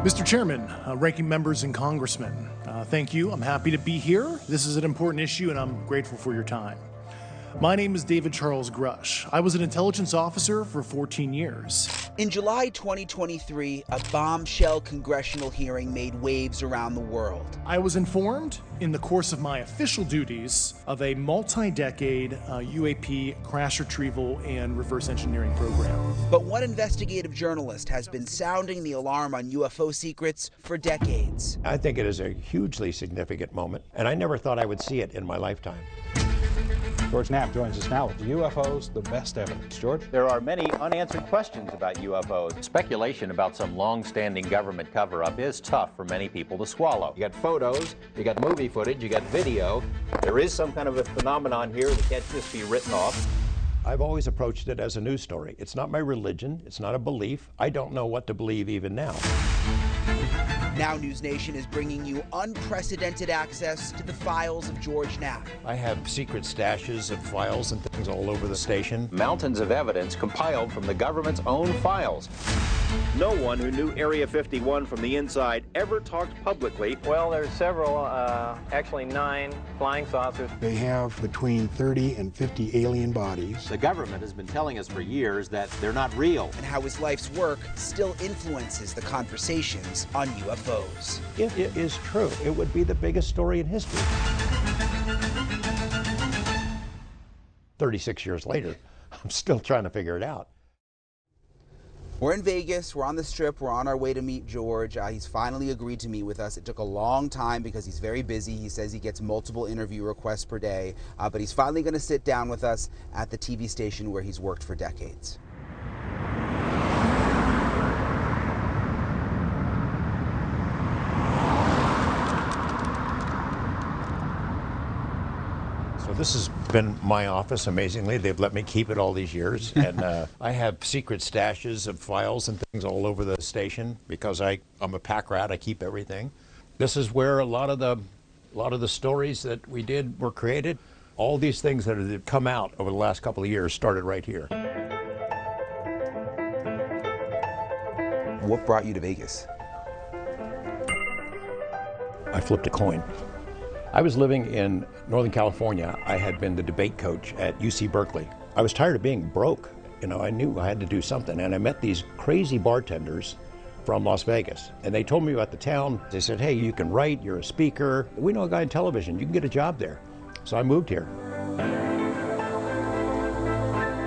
Mr. Chairman, ranking members and congressmen, thank you. I'm happy to be here. This is an important issue, and I'm grateful for your time. My name is David Charles Grush. I was an intelligence officer for 14 years. In July 2023, a bombshell congressional hearing made waves around the world. I was informed in the course of my official duties of a multi-decade UAP crash retrieval and reverse engineering program. But one investigative journalist has been sounding the alarm on UFO secrets for decades. I think it is a hugely significant moment, and I never thought I would see it in my lifetime. George Knapp joins us now with UFOs, the best evidence. George? There are many unanswered questions about UFOs. Speculation about some long-standing government cover-up is tough for many people to swallow. You got photos, you got movie footage, you got video. There is some kind of a phenomenon here that can't just be written off. I've always approached it as a news story. It's not my religion. It's not a belief. I don't know what to believe even now. Now NewsNation is bringing you unprecedented access to the files of George Knapp. I have secret stashes of files and things all over the station. Mountains of evidence compiled from the government's own files. No one who knew Area 51 from the inside ever talked publicly. Well, there's several, actually 9 flying saucers. They have between 30 and 50 alien bodies. The government has been telling us for years that they're not real. And how his life's work still influences the conversations on UFOs. If it is true, it would be the biggest story in history. 36 years later, I'm still trying to figure it out. We're in Vegas, we're on the Strip, we're on our way to meet George. He's finally agreed to meet with us. It took a long time because he's very busy. He says he gets multiple interview requests per day, but he's finally going to sit down with us at the TV station where he's worked for decades. So this has been my office, amazingly. They've let me keep it all these years. And I have secret stashes of files and things all over the station because I'm a pack rat. I keep everything. This is where a lot of the stories that we did were created. All these things that have come out over the last couple of years started right here. What brought you to Vegas? I flipped a coin. I was living in Northern California. I had been the debate coach at UC Berkeley. I was tired of being broke. You know, I knew I had to do something. And I met these crazy bartenders from Las Vegas. And they told me about the town. They said, hey, you can write, you're a speaker. We know a guy in television, you can get a job there. So I moved here.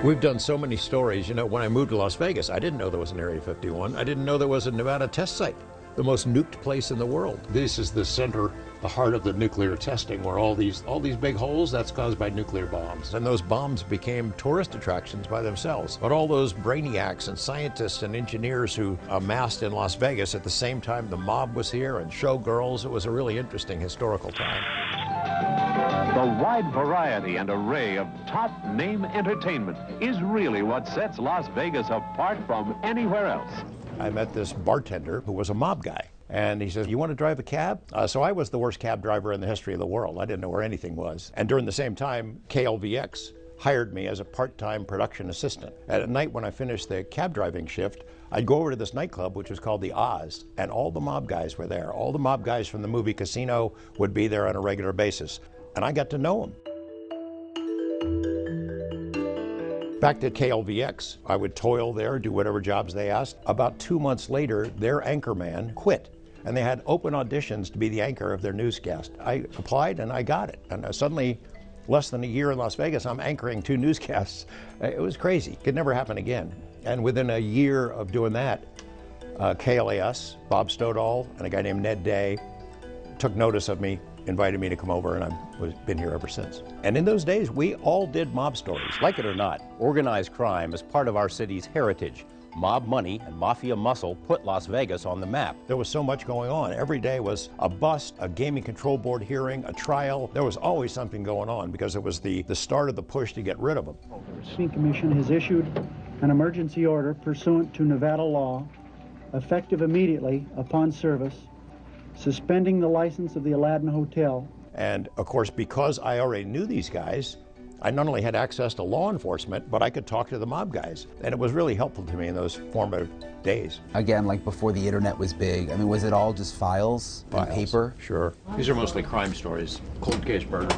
We've done so many stories. You know, when I moved to Las Vegas, I didn't know there was an Area 51. I didn't know there was a Nevada test site, the most nuked place in the world. This is the center, the heart of the nuclear testing, where all these big holes, that's caused by nuclear bombs. And those bombs became tourist attractions by themselves. But all those brainiacs and scientists and engineers who amassed in Las Vegas at the same time the mob was here and showgirls, it was a really interesting historical time. The wide variety and array of top-name entertainment is really what sets Las Vegas apart from anywhere else. I met this bartender who was a mob guy. And he says, you want to drive a cab? So I was the worst cab driver in the history of the world. I didn't know where anything was. And during the same time, KLVX hired me as a part-time production assistant. And at night when I finished the cab driving shift, I'd go over to this nightclub, which was called the Oz, and all the mob guys were there. All the mob guys from the movie Casino would be there on a regular basis. And I got to know them. Back to KLVX, I would toil there, do whatever jobs they asked. About 2 months later, their anchorman quit, and they had open auditions to be the anchor of their newscast. I applied and I got it, and suddenly, less than a year in Las Vegas, I'm anchoring 2 newscasts. It was crazy. Could never happen again. And within a year of doing that, KLAS, Bob Stoddall, and a guy named Ned Day took notice of me, invited me to come over, and I've been here ever since. And in those days, we all did mob stories. Like it or not, organized crime is part of our city's heritage. Mob money and mafia muscle put Las Vegas on the map. There was so much going on. Every day was a bust, a gaming control board hearing, a trial. There was always something going on because it was the start of the push to get rid of them. The City Commission has issued an emergency order pursuant to Nevada law, effective immediately upon service, suspending the license of the Aladdin Hotel. And of course, because I already knew these guys, I not only had access to law enforcement, but I could talk to the mob guys. And it was really helpful to me in those formative days. Again, like before the internet was big, I mean, was it all just files and paper? Sure. These are mostly crime stories, cold case murder.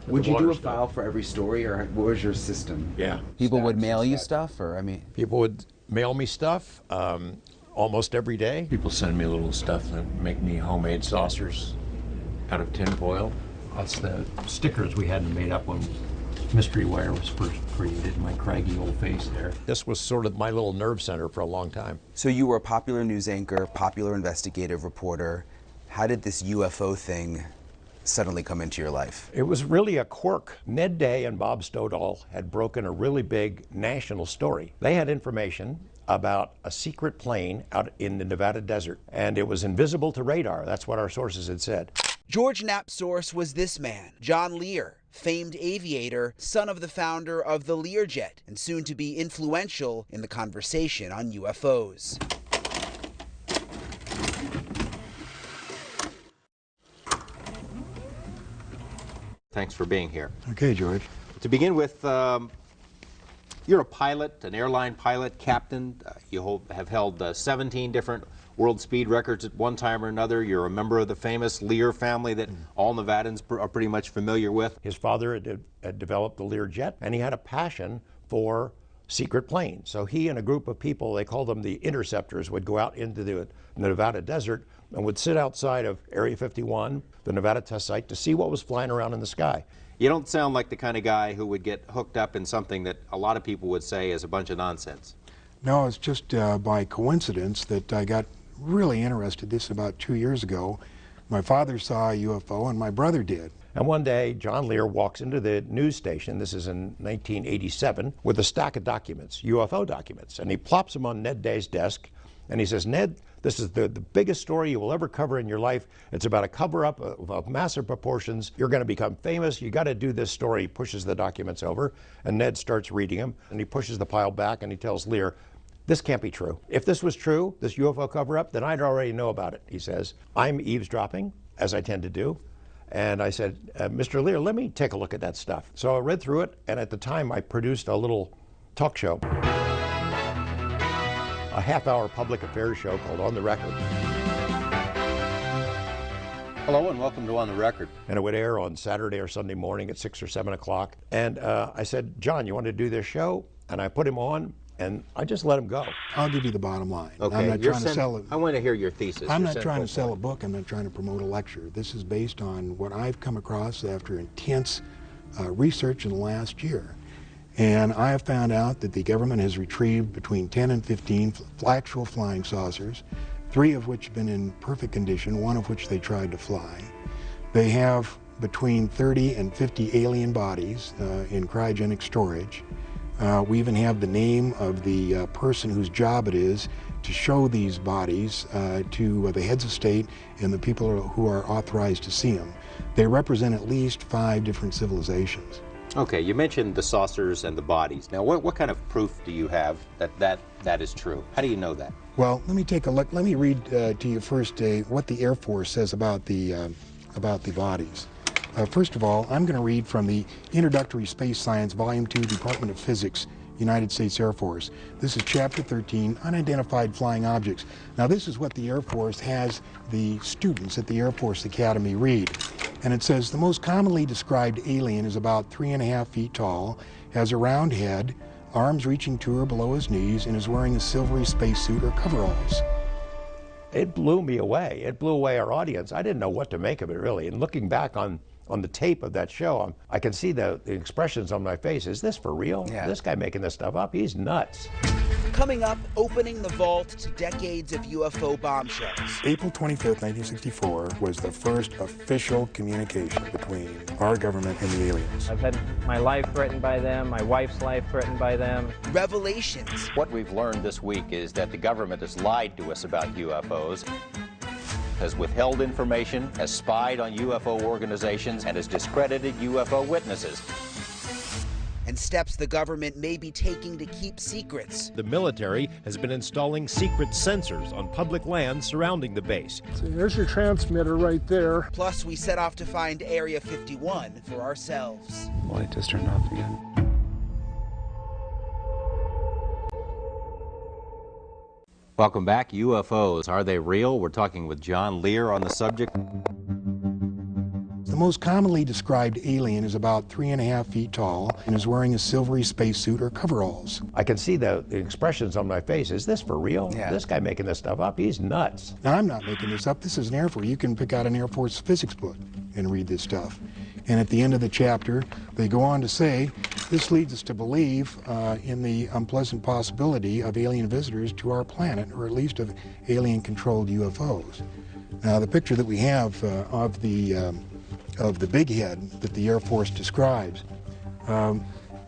Would you do a file for every story, or what was your system? Yeah. People would mail you stuff, or I mean? People would mail me stuff almost every day. People send me little stuff that make me homemade saucers out of tin foil. That's the stickers we hadn't made up when Mystery Wire was first created, my craggy old face there. This was sort of my little nerve center for a long time. So you were a popular news anchor, popular investigative reporter. How did this UFO thing suddenly come into your life? It was really a quirk. Ned Day and Bob Stoddall had broken a really big national story. They had information about a secret plane out in the Nevada desert, and it was invisible to radar. That's what our sources had said. George Knapp's source was this man, John Lear, famed aviator, son of the founder of the Learjet, and soon to be influential in the conversation on UFOs. Thanks for being here. Okay, George. To begin with, you're a pilot, an airline pilot, captain. You have held 17 different world speed records at one time or another. You're a member of the famous Lear family that all Nevadans are pretty much familiar with. His father had developed the Learjet, and he had a passion for secret planes. So he and a group of people, they called them the interceptors, would go out into the Nevada desert and would sit outside of Area 51, the Nevada test site, to see what was flying around in the sky. You don't sound like the kind of guy who would get hooked up in something that a lot of people would say is a bunch of nonsense. No, it's just by coincidence that I got really interested. This about 2 years ago. My father saw a UFO and my brother did. And one day, John Lear walks into the news station, this is in 1987, with a stack of documents, UFO documents, and he plops them on Ned Day's desk, and he says, Ned, this is the biggest story you will ever cover in your life. It's about a cover-up of massive proportions. You're going to become famous. You got to do this story. He pushes the documents over, and Ned starts reading them, and he pushes the pile back, and he tells Lear, this can't be true. If this was true, this UFO cover-up, then I'd already know about it. He says, I'm eavesdropping, as I tend to do. And I said, Mr. Lear, let me take a look at that stuff. So I read through it, and at the time I produced a little talk show, a half-hour public affairs show called On the Record. Hello and welcome to On the Record. And it would air on Saturday or Sunday morning at 6 or 7 o'clock. And I said, John, you want to do this show? And I put him on, and I just let him go. I'll give you the bottom line. Okay, I'm not trying to sell it. I want to hear your thesis. I'm not trying to sell a book. I'm not trying to promote a lecture. This is based on what I've come across after intense research in the last year. And I have found out that the government has retrieved between 10 and 15 actual flying saucers, 3 of which have been in perfect condition, 1 of which they tried to fly. They have between 30 and 50 alien bodies in cryogenic storage. We even have the name of the person whose job it is to show these bodies to the heads of state and the people who are authorized to see them. They represent at least 5 different civilizations. Okay, you mentioned the saucers and the bodies. Now, what kind of proof do you have that is true? How do you know that? Well, let me take a look. Let me read to you first what the Air Force says about the bodies. First of all, I'm going to read from the Introductory Space Science, Volume 2, Department of Physics, United States Air Force. This is Chapter 13, Unidentified Flying Objects. Now, this is what the Air Force has the students at the Air Force Academy read. And it says, the most commonly described alien is about 3.5 feet tall, has a round head, arms reaching to or below his knees, and is wearing a silvery spacesuit or coveralls. It blew me away. It blew away our audience. I didn't know what to make of it, really. And looking back on the tape of that show, I can see the expressions on my face. Is this for real? Yeah. This guy making this stuff up? He's nuts. Coming up, opening the vault to decades of UFO bombshells. April 25th, 1964 was the first official communication between our government and the aliens. I've had my life threatened by them, my wife's life threatened by them. Revelations. What we've learned this week is that the government has lied to us about UFOs, has withheld information, has spied on UFO organizations, and has discredited UFO witnesses. and steps the government may be taking to keep secrets. The military has been installing secret sensors on public lands surrounding the base. So there's your transmitter right there. Plus, we set off to find Area 51 for ourselves. Light just turned off again. Welcome back. UFOs, are they real? We're talking with John Lear on the subject. The most commonly described alien is about 3.5 feet tall and is wearing a silvery spacesuit or coveralls. I can see the expressions on my face. Is this for real? Yeah. This guy making this stuff up, he's nuts. Now, I'm not making this up. This is an Air Force. You can pick out an Air Force physics book and read this stuff. And at the end of the chapter, they go on to say, this leads us to believe in the unpleasant possibility of alien visitors to our planet, or at least of alien-controlled UFOs. Now, the picture that we have of the big head that the Air Force describes,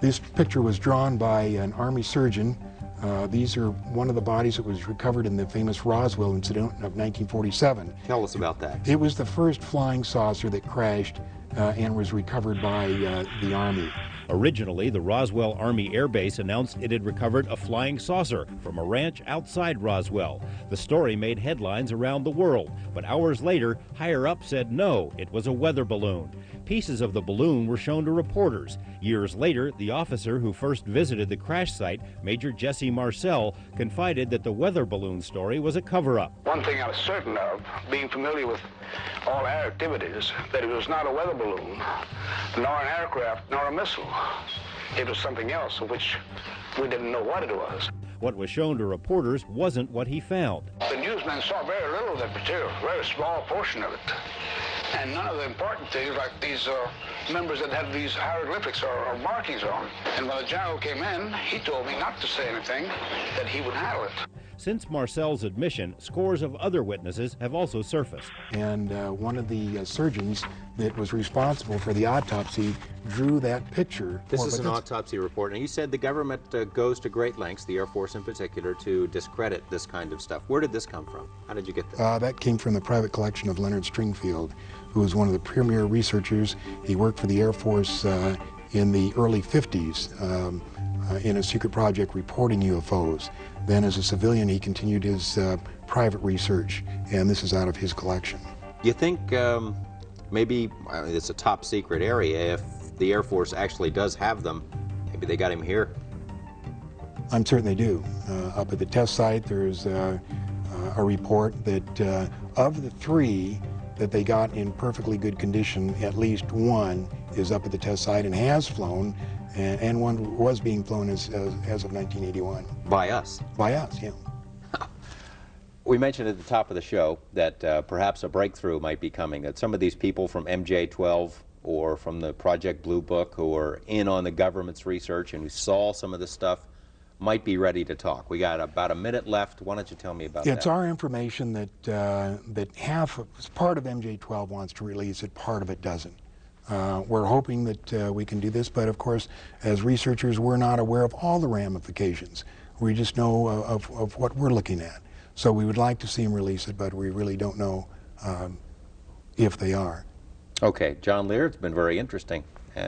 this picture was drawn by an Army surgeon. These are one of the bodies that was recovered in the famous Roswell incident of 1947. Tell us about that. It was the first flying saucer that crashed and was recovered by the Army. Originally, the Roswell Army Air Base announced it had recovered a flying saucer from a ranch outside Roswell. The story made headlines around the world, but hours later, higher up said no, it was a weather balloon. Pieces of the balloon were shown to reporters. Years later, the officer who first visited the crash site, Major Jesse Marcel, confided that the weather balloon story was a cover-up. One thing I was certain of, being familiar with all air activities, that it was not a weather balloon, nor an aircraft, nor a missile. It was something else of which we didn't know what it was. What was shown to reporters wasn't what he found. The newsmen saw very little of that material, a very small portion of it. And none of the important things, like these members that had these hieroglyphics or markings on. And when the general came in, he told me not to say anything, that he would handle it. Since Marcel's admission, scores of other witnesses have also surfaced. And one of the surgeons that was responsible for the autopsy drew that picture. This is an autopsy report, and you said the government goes to great lengths, the Air Force in particular, to discredit this kind of stuff. Where did this come from? How did you get this? That came from the private collection of Leonard Stringfield, who was one of the premier researchers. He worked for the Air Force in the early 50s in a secret project reporting UFOs. Then as a civilian, he continued his private research, and this is out of his collection. You think maybe it's a top secret area? If the Air Force actually does have them, maybe they got him here? I'm certain they do. Up at the test site, there's a report that of the 3 that they got in perfectly good condition, at least 1 is up at the test site and has flown, and 1 was being flown as of 1981. By us? By us, yeah. We mentioned at the top of the show that perhaps a breakthrough might be coming, that some of these people from MJ-12 or from the Project Blue Book who are in on the government's research and who saw some of this stuff might be ready to talk. We got about a minute left. Why don't you tell me about that? It's our information that part of MJ-12 wants to release it, part of it doesn't. We're hoping that we can do this, but of course, as researchers, we're not aware of all the ramifications. We just know of what we're looking at. So we would like to see them release it, but we really don't know if they are. Okay, John Lear, it's been very interesting.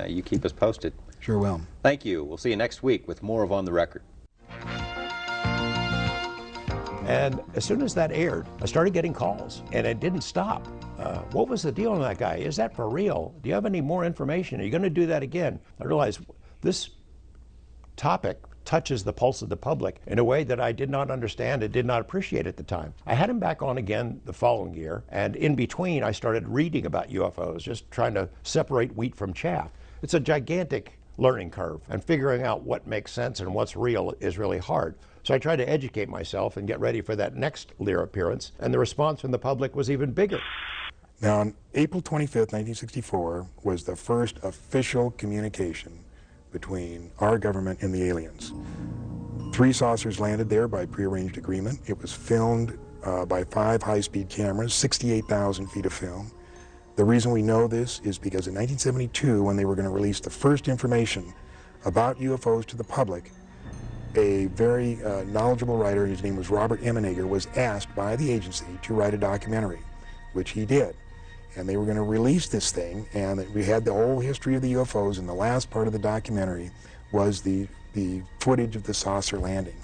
You keep us posted. Sure will. Thank you. We'll see you next week with more of On the Record. And as soon as that aired, I started getting calls, and it didn't stop. What was the deal on that guy? Is that for real? Do you have any more information? Are you going to do that again? I realized this topic touches the pulse of the public in a way that I did not understand and did not appreciate at the time. I had him back on again the following year, and in between I started reading about UFOs, just trying to separate wheat from chaff. It's a gigantic learning curve, and figuring out what makes sense and what's real is really hard. So I tried to educate myself and get ready for that next Lear appearance, and the response from the public was even bigger. Now, on April 25th, 1964, was the first official communication between our government and the aliens. 3 saucers landed there by prearranged agreement. It was filmed by 5 high-speed cameras, 68,000 feet of film. The reason we know this is because in 1972, when they were going to release the first information about UFOs to the public, a very knowledgeable writer, his name was Robert Emenegger, was asked by the agency to write a documentary, which he did. And they were going to release this thing, and we had the whole history of the UFOs, and the last part of the documentary was the footage of the saucer landing.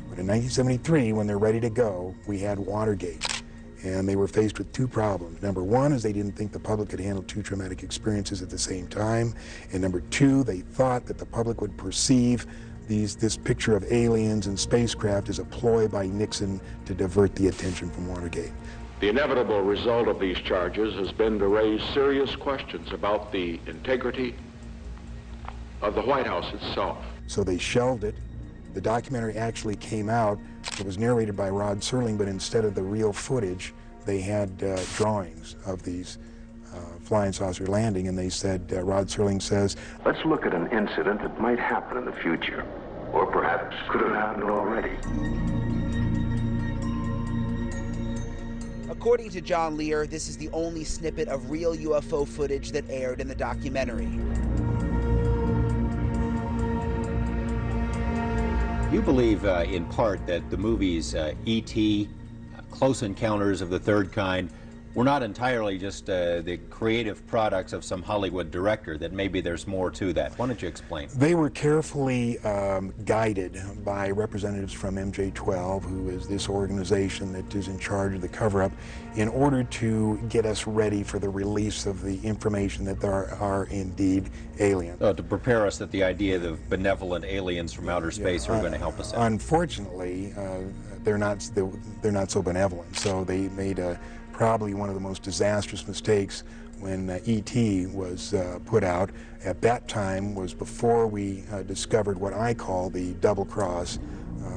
But in 1973, when they're ready to go, we had Watergate. And they were faced with two problems. Number one is they didn't think the public could handle two traumatic experiences at the same time. And number two, they thought that the public would perceive this picture of aliens and spacecraft as a ploy by Nixon to divert the attention from Watergate. The inevitable result of these charges has been to raise serious questions about the integrity of the White House itself. So they shelved it. The documentary actually came out. It was narrated by Rod Serling, but instead of the real footage, they had drawings of these flying saucer landing, and they said, Rod Serling says, let's look at an incident that might happen in the future, or perhaps could have happened already. According to John Lear, this is the only snippet of real UFO footage that aired in the documentary. You believe, in part, that the movies E.T., Close Encounters of the Third Kind, were not entirely just the creative products of some Hollywood director, that maybe there's more to that. Why don't you explain? They were carefully guided by representatives from MJ-12, who is this organization that is in charge of the cover-up, in order to get us ready for the release of the information that there are indeed aliens. To prepare us that the idea of benevolent aliens from outer space are going to help us out. Unfortunately, they're not so benevolent, so they made probably one of the most disastrous mistakes when E.T. was put out. At that time was before we discovered what I call the double cross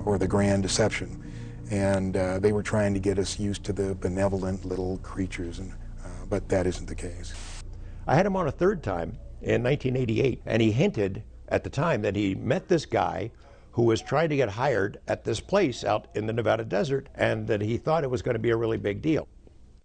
or the grand deception. And they were trying to get us used to the benevolent little creatures, but that isn't the case. I had him on a third time in 1988, and he hinted at the time that he met this guy who was trying to get hired at this place out in the Nevada desert, and that he thought it was going to be a really big deal.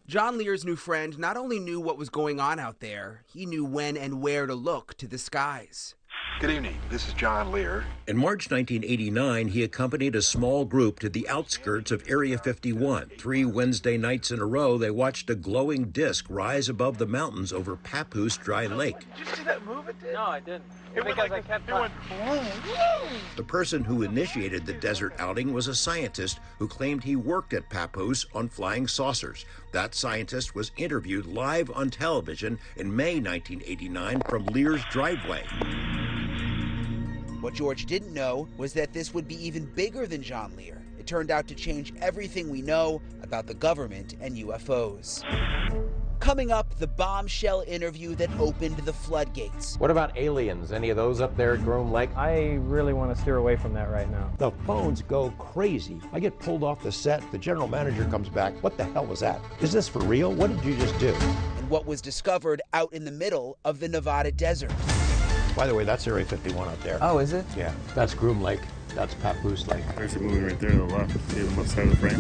John Lear's new friend not only knew what was going on out there, he knew when and where to look to the skies. Good evening, this is John Lear. In March 1989, he accompanied a small group to the outskirts of Area 51. 3 Wednesday nights in a row, they watched a glowing disc rise above the mountains over Papoose Dry Lake. Did you see that move it did? No, I didn't. It went like The person who initiated the desert outing was a scientist who claimed he worked at Papoose on flying saucers. That scientist was interviewed live on television in May 1989 from Lear's driveway. What George didn't know was that this would be even bigger than John Lear. It turned out to change everything we know about the government and UFOs. Coming up, the bombshell interview that opened the floodgates. What about aliens? Any of those up there at Groom Lake? I really want to steer away from that right now. The phones go crazy. I get pulled off the set. The general manager comes back. What the hell was that? Is this for real? What did you just do? And what was discovered out in the middle of the Nevada desert. By the way, that's Area 51 up there. Oh, is it? Yeah, that's Groom Lake. That's Papoose Lake. There's a movie right there to the left. See the left side of the frame?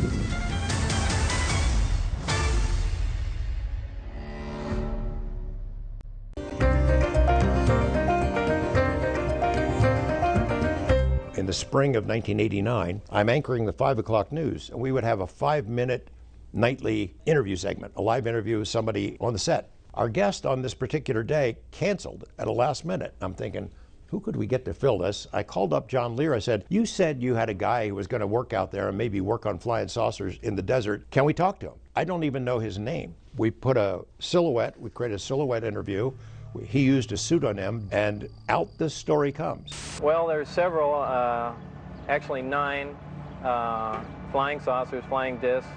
In the spring of 1989, I'm anchoring the 5 o'clock news, and we would have a 5-minute nightly interview segment, a live interview with somebody on the set. Our guest on this particular day canceled at the last minute. I'm thinking, who could we get to fill this? I called up John Lear. I said, you said you had a guy who was going to work out there and maybe work on flying saucers in the desert. Can we talk to him? I don't even know his name. We put a silhouette, we created a silhouette interview. He used a pseudonym, and out this story comes. Well, there's several, actually 9 flying saucers, flying discs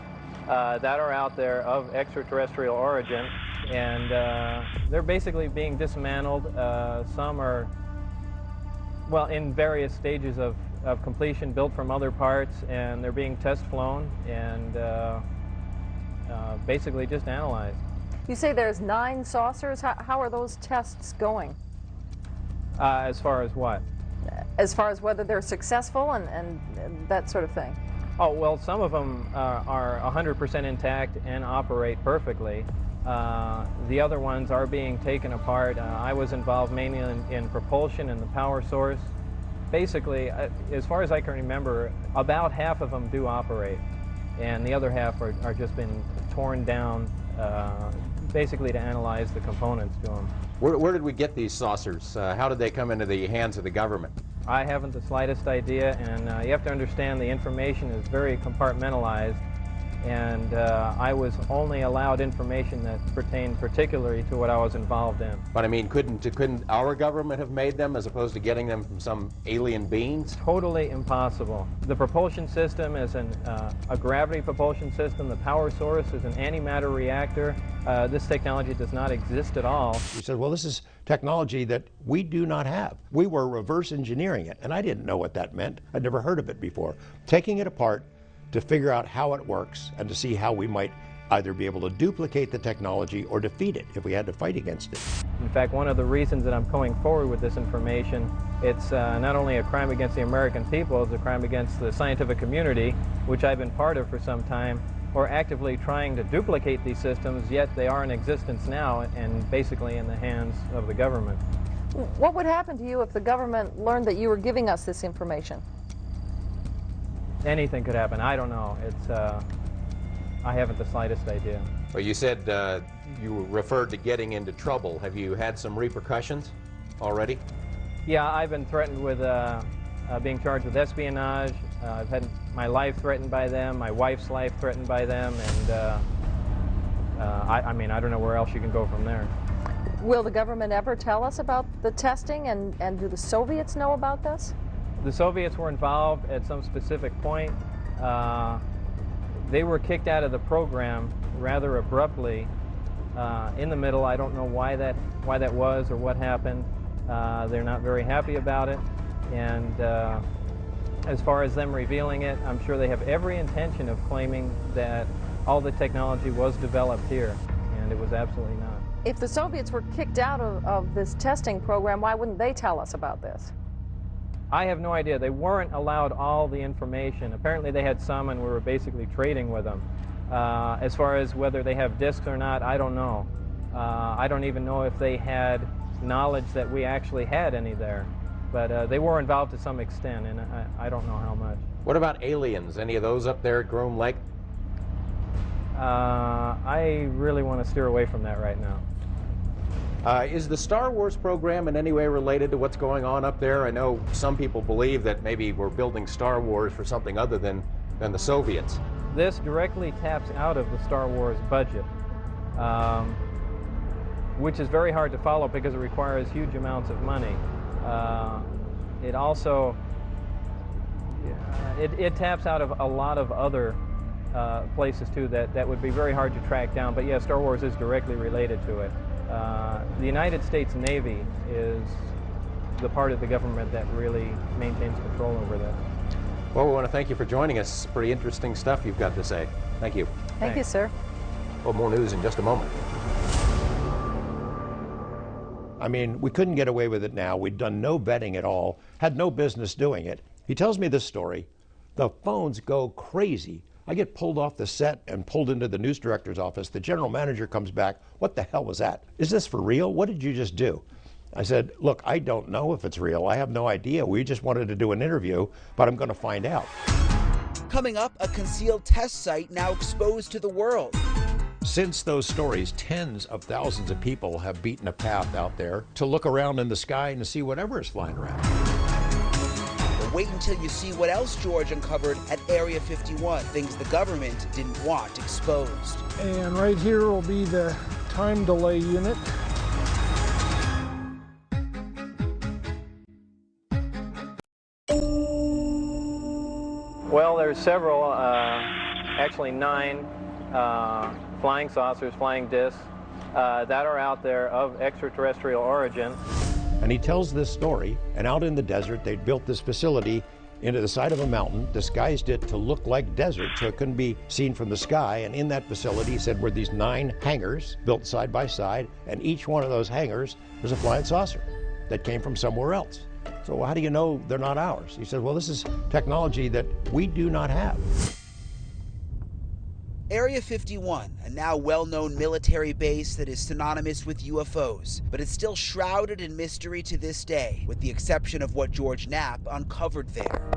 that are out there of extraterrestrial origin, and they're basically being dismantled. Some are, well, in various stages of completion, built from other parts, and they're being test flown and basically just analyzed. You say there's 9 saucers. How are those tests going? As far as what? As far as whether they're successful and that sort of thing. Oh, well, some of them are 100% intact and operate perfectly. The other ones are being taken apart. I was involved mainly in propulsion and the power source. Basically, as far as I can remember, about half of them do operate, and the other half are just been torn down basically to analyze the components to them. Where did we get these saucers? How did they come into the hands of the government? I haven't the slightest idea, and you have to understand the information is very compartmentalized, and I was only allowed information that pertained particularly to what I was involved in. But I mean, couldn't our government have made them as opposed to getting them from some alien beings? Totally impossible. The propulsion system is a gravity propulsion system. The power source is an antimatter reactor. This technology does not exist at all. He said, well, this is technology that we do not have. We were reverse engineering it, and I didn't know what that meant. I'd never heard of it before. Taking it apart to figure out how it works and to see how we might either be able to duplicate the technology or defeat it if we had to fight against it. In fact, one of the reasons that I'm going forward with this information, it's not only a crime against the American people, it's a crime against the scientific community, which I've been part of for some time. We're actively trying to duplicate these systems, yet they are in existence now and basically in the hands of the government. What would happen to you if the government learned that you were giving us this information? Anything could happen. I don't know. I haven't the slightest idea. Well, you said you referred to getting into trouble. Have you had some repercussions already? Yeah, I've been threatened with being charged with espionage. I've had my life threatened by them, my wife's life threatened by them, and I mean, I don't know where else you can go from there. Will the government ever tell us about the testing, and do the Soviets know about this? The Soviets were involved at some specific point. They were kicked out of the program rather abruptly in the middle. I don't know why that was or what happened. They're not very happy about it, and as far as them revealing it, I'm sure they have every intention of claiming that all the technology was developed here, and it was absolutely not. If the Soviets were kicked out of this testing program, why wouldn't they tell us about this? I have no idea. They weren't allowed all the information. Apparently they had some, and we were basically trading with them. As far as whether they have discs or not, I don't know. I don't even know if they had knowledge that we actually had any there. But they were involved to some extent, and I don't know how much. What about aliens? Any of those up there at Groom Lake? I really want to steer away from that right now. Is the Star Wars program in any way related to what's going on up there? I know some people believe that maybe we're building Star Wars for something other than the Soviets. This directly taps out of the Star Wars budget, which is very hard to follow because it requires huge amounts of money. It also it taps out of a lot of other places too that would be very hard to track down. But yeah, Star Wars is directly related to it. The United States Navy is the part of the government that really maintains control over this. Well, we want to thank you for joining us. Pretty interesting stuff you've got to say. Thank you. Thank you, sir. Well, more news in just a moment. I mean, we couldn't get away with it now. We'd done no vetting at all, had no business doing it. He tells me this story. The phones go crazy. I get pulled off the set and pulled into the news director's office. The general manager comes back. What the hell was that? Is this for real? What did you just do? I said, look, I don't know if it's real. I have no idea. We just wanted to do an interview, but I'm going to find out. Coming up, a concealed test site now exposed to the world. Since those stories, tens of thousands of people have beaten a path out there to look around in the sky and to see whatever is flying around. But wait until you see what else George uncovered at Area 51, things the government didn't want exposed. And right here will be the time delay unit. Well, there's several, actually 9 flying saucers, flying discs, that are out there of extraterrestrial origin. And he tells this story, and out in the desert, they'd built this facility into the side of a mountain, disguised it to look like desert so it couldn't be seen from the sky. And in that facility, he said, were these 9 hangars built side by side, and each one of those hangars was a flying saucer that came from somewhere else. So how do you know they're not ours? He said, well, this is technology that we do not have. Area 51, a now well-known military base that is synonymous with UFOs, but it's still shrouded in mystery to this day, with the exception of what George Knapp uncovered there.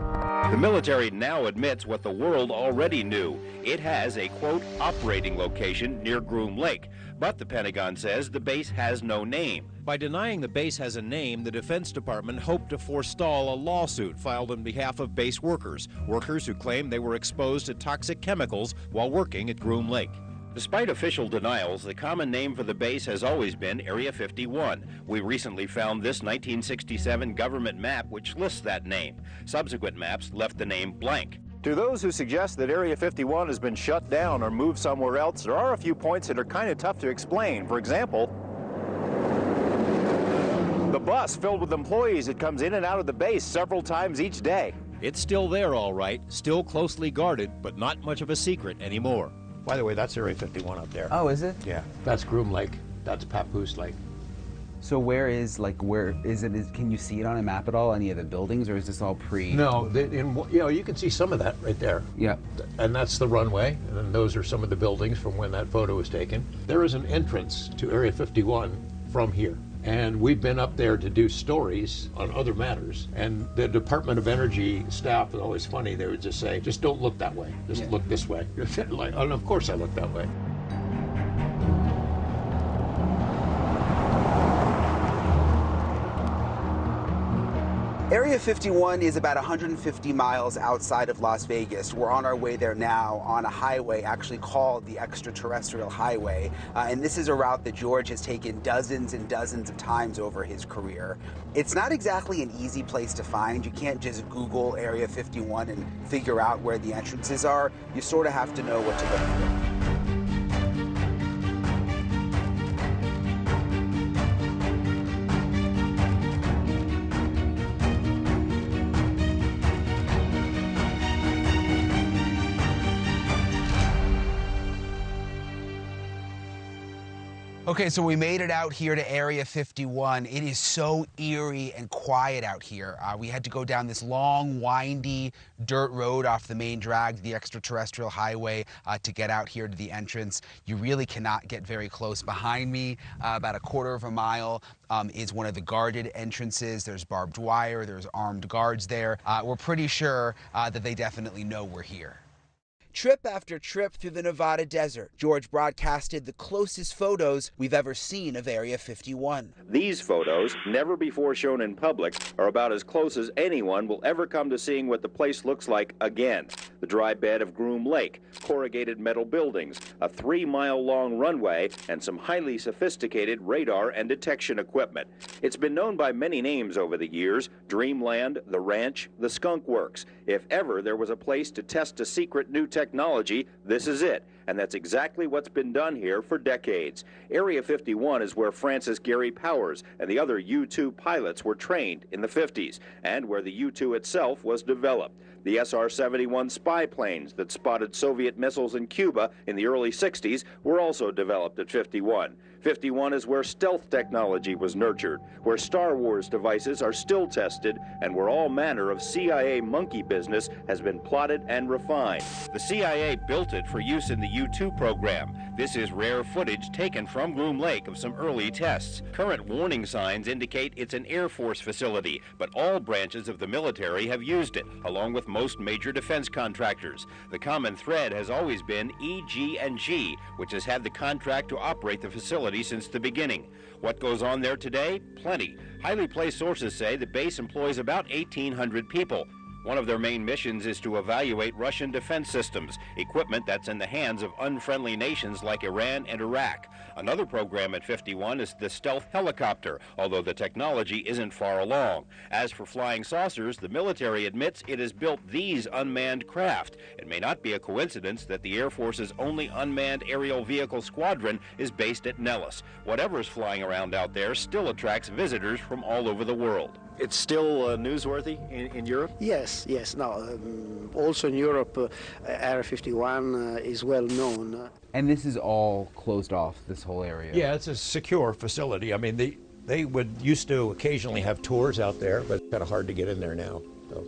The military now admits what the world already knew. It has a, quote, operating location near Groom Lake. But the Pentagon says the base has no name. By denying the base has a name, the Defense Department hoped to forestall a lawsuit filed on behalf of base workers who claim they were exposed to toxic chemicals while working at Groom Lake. Despite official denials, the common name for the base has always been Area 51. We recently found this 1967 government map which lists that name. Subsequent maps left the name blank. To those who suggest that Area 51 has been shut down or moved somewhere else, there are a few points that are kind of tough to explain. For example, the bus filled with employees that comes in and out of the base several times each day. It's still there, all right, still closely guarded, but not much of a secret anymore. By the way, that's Area 51 up there. Oh, is it? Yeah, that's Groom Lake. That's Papoose Lake. So where is it? Can you see it on a map at all? Any of the buildings, or is this all pre? No, you can see some of that right there. Yeah. And that's the runway, and then those are some of the buildings from when that photo was taken. There is an entrance to Area 51 from here. And we've been up there to do stories on other matters. And the Department of Energy staff is always funny. They would just say, just don't look that way. Just look this way. Like, and of course I look that way. Area 51 is about 150 miles outside of Las Vegas. We're on our way there now on a highway actually called the Extraterrestrial Highway. And this is a route that George has taken dozens and dozens of times over his career. It's not exactly an easy place to find. You can't just Google Area 51 and figure out where the entrances are. You sort of have to know what to look for. Okay, so we made it out here to Area 51. It is so eerie and quiet out here. We had to go down this long, windy dirt road off the main drag, the Extraterrestrial Highway, to get out here to the entrance. You really cannot get very close. Behind me, about a quarter of a mile, is one of the guarded entrances. There's barbed wire, there's armed guards there. We're pretty sure that they definitely know we're here. Trip after trip through the Nevada desert, George broadcasted the closest photos we've ever seen of Area 51. These photos, never before shown in public, are about as close as anyone will ever come to seeing what the place looks like again. The dry bed of Groom Lake, corrugated metal buildings, a 3-mile-long runway, and some highly sophisticated radar and detection equipment. It's been known by many names over the years: Dreamland, the Ranch, the Skunk Works. If ever there was a place to test a secret new technology, this is it. And that's exactly what's been done here for decades. Area 51 is where Francis Gary Powers and the other U-2 pilots were trained in the 50s, and where the U-2 itself was developed. The SR-71 spy planes that spotted Soviet missiles in Cuba in the early 60s were also developed at 51. 51 is where stealth technology was nurtured, where Star Wars devices are still tested, and where all manner of CIA monkey business has been plotted and refined. The CIA built it for use in the U-2 program. This is rare footage taken from Groom Lake of some early tests. Current warning signs indicate it's an Air Force facility, but all branches of the military have used it, along with most major defense contractors. The common thread has always been EG&G, which has had the contract to operate the facility since the beginning. What goes on there today? Plenty. Highly placed sources say the base employs about 1,800 people. One of their main missions is to evaluate Russian defense systems, equipment that's in the hands of unfriendly nations like Iran and Iraq. Another program at 51 is the stealth helicopter, although the technology isn't far along. As for flying saucers, the military admits it has built these unmanned craft. It may not be a coincidence that the Air Force's only unmanned aerial vehicle squadron is based at Nellis. Whatever's flying around out there still attracts visitors from all over the world. It's still newsworthy in Europe? Yes. No, also in Europe, Area 51 is well known. And this is all closed off, this whole area? Yeah, it's a secure facility. I mean, they would used to occasionally have tours out there, but it's kind of hard to get in there now. So.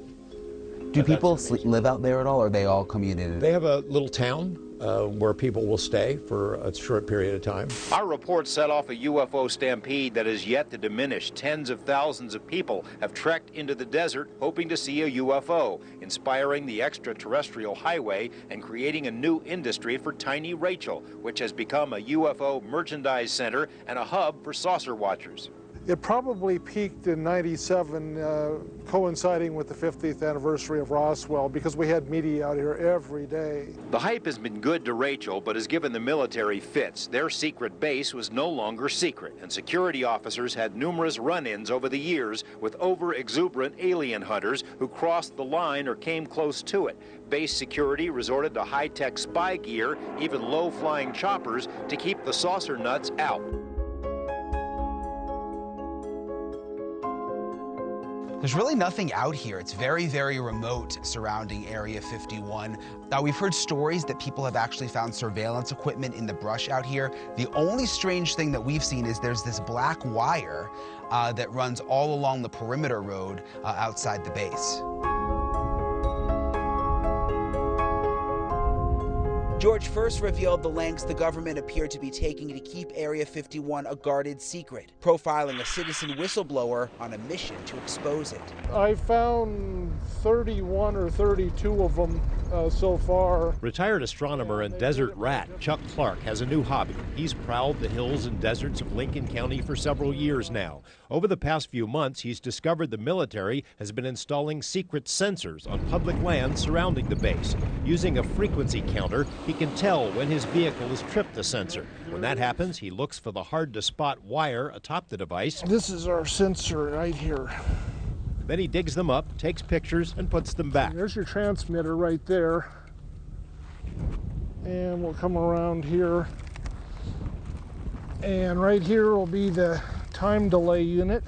Do people live out there at all, or are they all community? They have a little town where people will stay for a short period of time. Our report set off a UFO stampede that is yet to diminish. Tens of thousands of people have trekked into the desert hoping to see a UFO, inspiring the extraterrestrial highway and creating a new industry for Tiny Rachel, which has become a UFO merchandise center and a hub for saucer watchers. It probably peaked in '97, coinciding with the 50th anniversary of Roswell, because we had media out here every day. The hype has been good to Rachel, but has given the military fits. Their secret base was no longer secret, and security officers had numerous run-ins over the years with over-exuberant alien hunters who crossed the line or came close to it. Base security resorted to high-tech spy gear, even low-flying choppers, to keep the saucer nuts out. There's really nothing out here. It's very, very remote surrounding Area 51. We've heard stories that people have actually found surveillance equipment in the brush out here. The only strange thing that we've seen is there's this black wire that runs all along the perimeter road outside the base. George first revealed the lengths the government appeared to be taking to keep Area 51 a guarded secret, profiling a citizen whistleblower on a mission to expose it. I found 31 or 32 of them so far. Retired astronomer and desert rat Chuck Clark has a new hobby. He's prowled the hills and deserts of Lincoln County for several years now. Over the past few months, he's discovered the military has been installing secret sensors on public land surrounding the base. Using a frequency counter, he can tell when his vehicle has tripped the sensor. When that happens, he looks for the hard-to-spot wire atop the device. This is our sensor right here. Then he digs them up, takes pictures, and puts them back. There's your transmitter right there. And we'll come around here. And right here will be the time delay unit.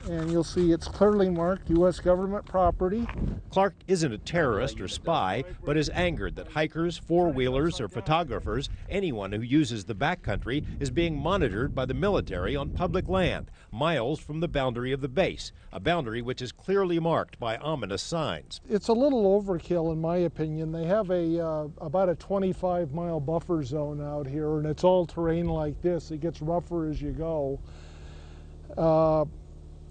And you'll see it's clearly marked U.S. government property. Clark isn't a terrorist or spy, but is angered that hikers, four-wheelers, or photographers, anyone who uses the backcountry, is being monitored by the military on public land, miles from the boundary of the base, a boundary which is clearly marked by ominous signs. It's a little overkill, in my opinion. They have about a 25-mile buffer zone out here, and it's all terrain like this. It gets rougher as you go.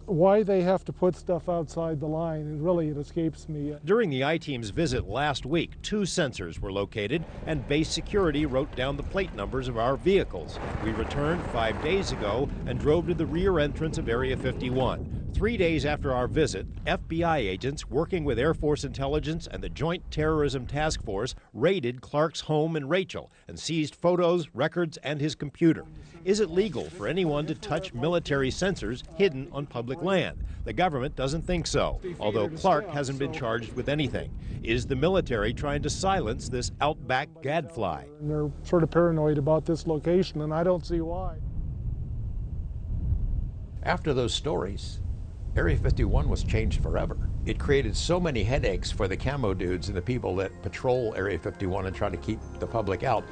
Why they have to put stuff outside the line, it escapes me. During the I-Team's visit last week, 2 sensors were located, and base security wrote down the plate numbers of our vehicles. We returned 5 days ago and drove to the rear entrance of Area 51. 3 days after our visit, FBI agents working with Air Force Intelligence and the Joint Terrorism Task Force raided Clark's home in Rachel and seized photos, records, and his computer. Is it legal for anyone to touch military sensors hidden on public land? The government doesn't think so, although Clark hasn't been charged with anything. Is the military trying to silence this outback gadfly? And they're sort of paranoid about this location, and I don't see why. After those stories, Area 51 was changed forever. It created so many headaches for the camo dudes and the people that patrol Area 51 and try to keep the public out.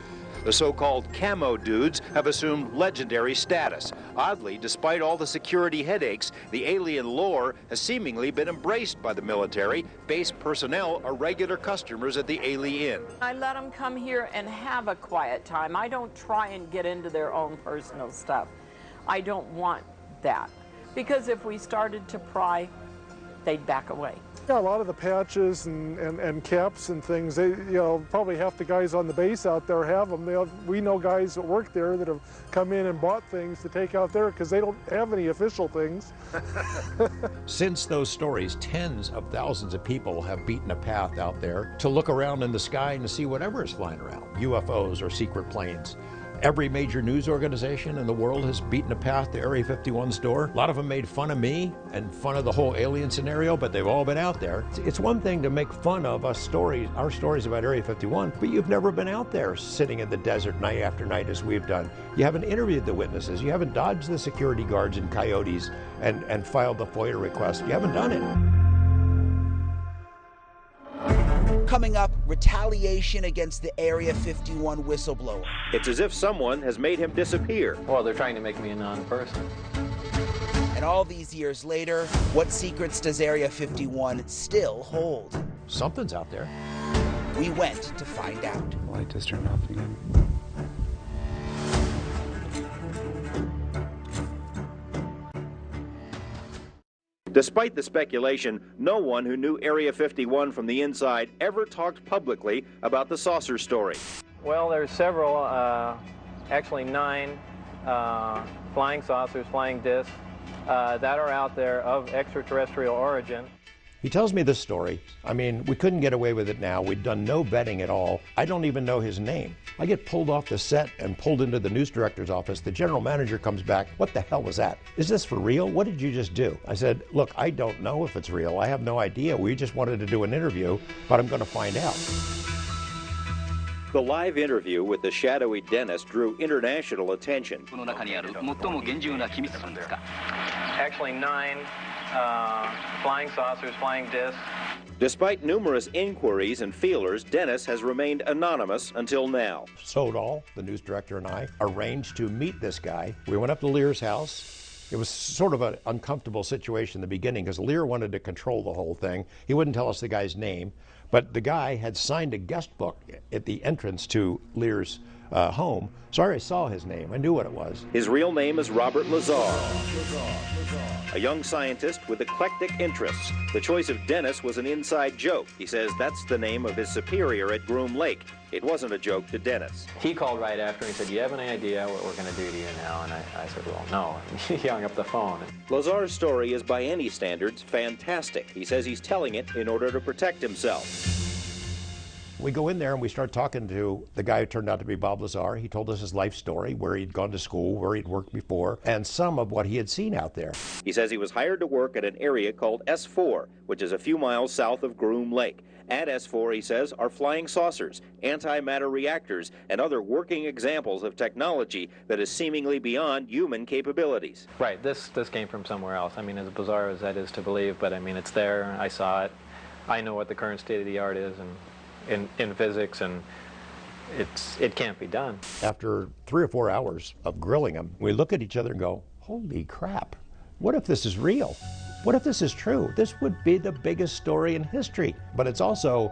The so-called camo dudes have assumed legendary status. Oddly, despite all the security headaches, the alien lore has seemingly been embraced by the military. Base personnel are regular customers at the Ailey Inn. I let them come here and have a quiet time. I don't try and get into their own personal stuff. I don't want that, because if we started to pry, they'd back away. Yeah, a lot of the patches and caps and things, probably half the guys on the base out there have them. We know guys that work there that have come in and bought things to take out there because they don't have any official things. Since those stories, tens of thousands of people have beaten a path out there to look around in the sky and to see whatever is flying around, UFOs or secret planes. Every major news organization in the world has beaten a path to Area 51's door. A lot of them made fun of me and fun of the whole alien scenario, but they've all been out there. It's one thing to make fun of our stories about Area 51, but you've never been out there sitting in the desert night after night as we've done. You haven't interviewed the witnesses. You haven't dodged the security guards and coyotes and filed the FOIA request. You haven't done it. Coming up, retaliation against the Area 51 whistleblower. It's as if someone has made him disappear. Well, they're trying to make me a non-person. And all these years later, what secrets does Area 51 still hold? Something's out there. We went to find out. Light just turned off again. Despite the speculation, no one who knew Area 51 from the inside ever talked publicly about the saucer story. Well, there's several, actually 9 flying saucers, flying discs, that are out there of extraterrestrial origin. He tells me this story. I mean, we couldn't get away with it now. We'd done no vetting at all. I don't even know his name. I get pulled off the set and pulled into the news director's office. The general manager comes back. What the hell was that? Is this for real? What did you just do? I said, look, I don't know if it's real. I have no idea. We just wanted to do an interview, but I'm going to find out. The live interview with the shadowy Dennis drew international attention. Actually 9 flying saucers, flying discs. Despite numerous inquiries and feelers, Dennis has remained anonymous until now. Sodal, the news director, and I arranged to meet this guy. We went up to Lear's house. It was sort of an uncomfortable situation in the beginning because Lear wanted to control the whole thing. He wouldn't tell us the guy's name, but the guy had signed a guest book at the entrance to Lear's home, so I already saw his name. I knew what it was. His real name is Robert Lazar, a young scientist with eclectic interests. The choice of Dennis was an inside joke. He says that's the name of his superior at Groom Lake. It wasn't a joke to Dennis. He called right after and he said, "Do you have any idea what we're going to do to you now?" And I said, "Well, no." And he hung up the phone. Lazar's story is, by any standards, fantastic. He says he's telling it in order to protect himself. We go in there and we start talking to the guy who turned out to be Bob Lazar. He told us his life story, where he'd gone to school, where he'd worked before, and some of what he had seen out there. He says he was hired to work at an area called S4, which is a few miles south of Groom Lake. At S4, he says, are flying saucers, antimatter reactors, and other working examples of technology that is seemingly beyond human capabilities. Right, this came from somewhere else. I mean, as bizarre as that is to believe, but I mean, it's there. I saw it. I know what the current state of the art is, and in physics, and it can't be done. After 3 or 4 hours of grilling him, we look at each other and go, holy crap, what if this is real? What if this is true? This would be the biggest story in history, but it's also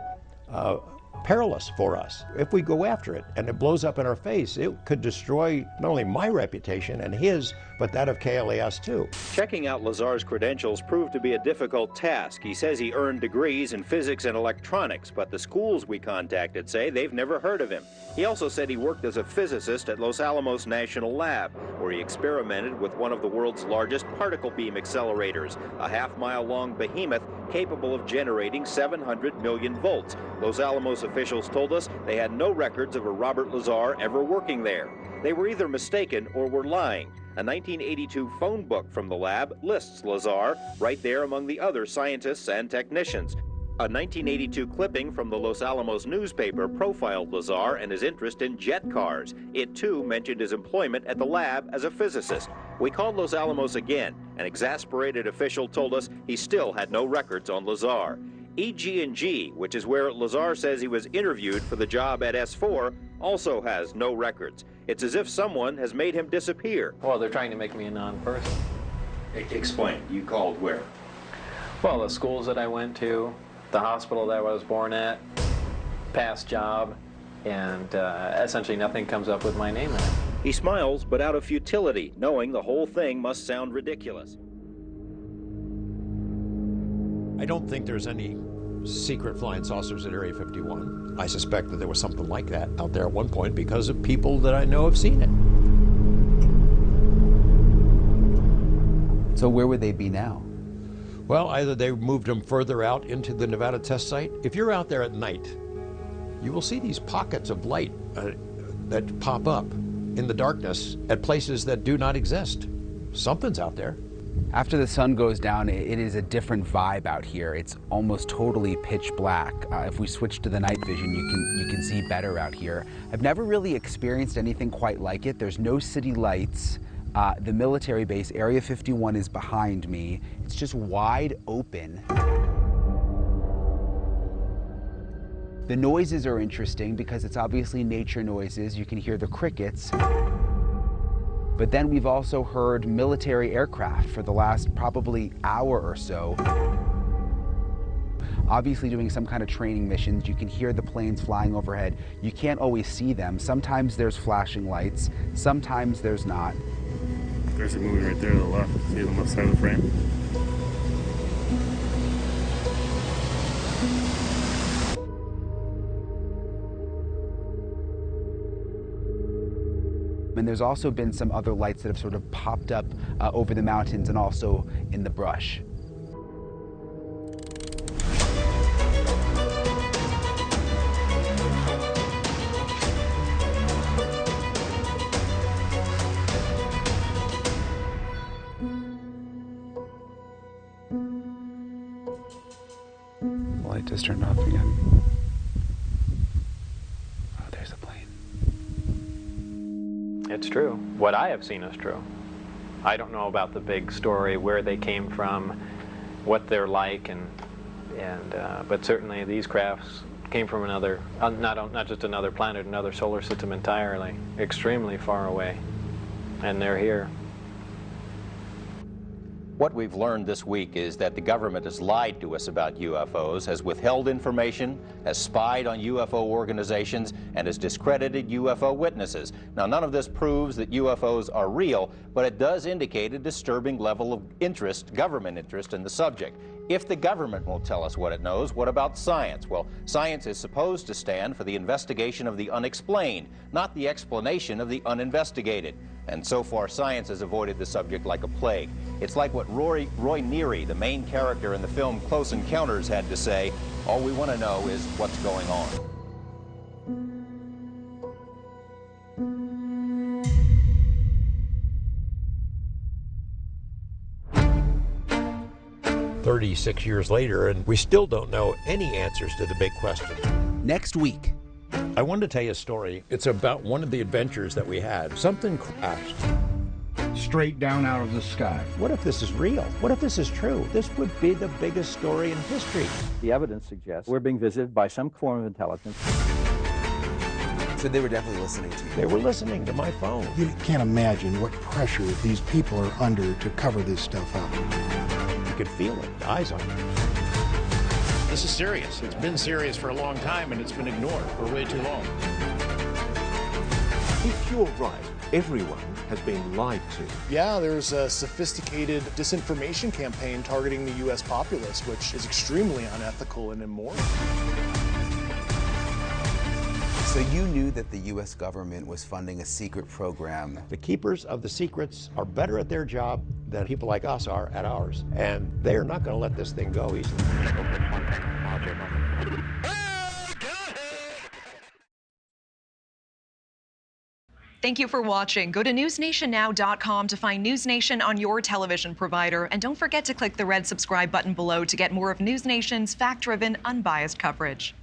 perilous for us. If we go after it and it blows up in our face, it could destroy not only my reputation and his, but that of KLAS too. Checking out Lazar's credentials proved to be a difficult task. He says he earned degrees in physics and electronics, but the schools we contacted say they've never heard of him. He also said he worked as a physicist at Los Alamos National Lab, where he experimented with one of the world's largest particle beam accelerators, a half-mile-long behemoth capable of generating 700 million volts. Los Alamos officials told us they had no records of a Robert Lazar ever working there. They were either mistaken or were lying. A 1982 phone book from the lab lists Lazar right there among the other scientists and technicians. A 1982 clipping from the Los Alamos newspaper profiled Lazar and his interest in jet cars. It too mentioned his employment at the lab as a physicist. We called Los Alamos again. An exasperated official told us he still had no records on Lazar. EG&G, which is where Lazar says he was interviewed for the job at S4, also has no records. It's as if someone has made him disappear. Well, they're trying to make me a non-person. Explain. You called where? Well, the schools that I went to, the hospital that I was born at, past job, and essentially nothing comes up with my name in it. He smiles, but out of futility, knowing the whole thing must sound ridiculous. I don't think there's any secret flying saucers at Area 51. I suspect that there was something like that out there at one point because of people that I know have seen it. So where would they be now? Well, either they moved them further out into the Nevada test site. If you're out there at night, you will see these pockets of light that pop up in the darkness at places that do not exist. Something's out there. After the sun goes down, it is a different vibe out here. It's almost totally pitch black. If we switch to the night vision, you can see better out here. I've never really experienced anything quite like it. There's no city lights. The military base, Area 51, is behind me. It's just wide open. The noises are interesting because it's obviously nature noises. You can hear the crickets. But then we've also heard military aircraft for the last probably hour or so. obviously doing some kind of training missions. You can hear the planes flying overhead. You can't always see them. Sometimes there's flashing lights, sometimes there's not. There's a movie right there to the left. See the left side of the frame? And there's also been some other lights that have sort of popped up over the mountains and also in the brush. The light just turned off again. Oh, there's a plane. It's true. What I have seen is true. I don't know about the big story, where they came from, what they're like, but certainly these crafts came from another, not just another planet, another solar system entirely, extremely far away, and they're here. What we've learned this week is that the government has lied to us about UFOs, has withheld information, has spied on UFO organizations, and has discredited UFO witnesses. Now, none of this proves that UFOs are real, but it does indicate a disturbing level of interest, government interest, in the subject. If the government won't tell us what it knows, what about science? Well, science is supposed to stand for the investigation of the unexplained, not the explanation of the uninvestigated. And so far, science has avoided the subject like a plague. It's like what Roy Neary, the main character in the film Close Encounters, had to say: all we want to know is what's going on. "36 years later, and we still don't know any answers to the big question." Next week, I wanted to tell you a story. It's about one of the adventures that we had. Something crashed straight down out of the sky. What if this is real? What if this is true? This would be the biggest story in history. The evidence suggests we're being visited by some form of intelligence. So they were definitely listening to you. They were listening to my phone. You can't imagine what pressure these people are under to cover this stuff up. You could feel it, the eyes on you. This is serious. It's been serious for a long time, and it's been ignored for way too long. If you're right, everyone has been lied to. Yeah, there's a sophisticated disinformation campaign targeting the U.S. populace, which is extremely unethical and immoral. So you knew that the U.S. government was funding a secret program. The keepers of the secrets are better at their job than people like us are at ours. And they're not going to let this thing go easily. Thank you for watching. Go to newsnationnow.com to find NewsNation on your television provider. And don't forget to click the red subscribe button below to get more of NewsNation's fact-driven, unbiased coverage.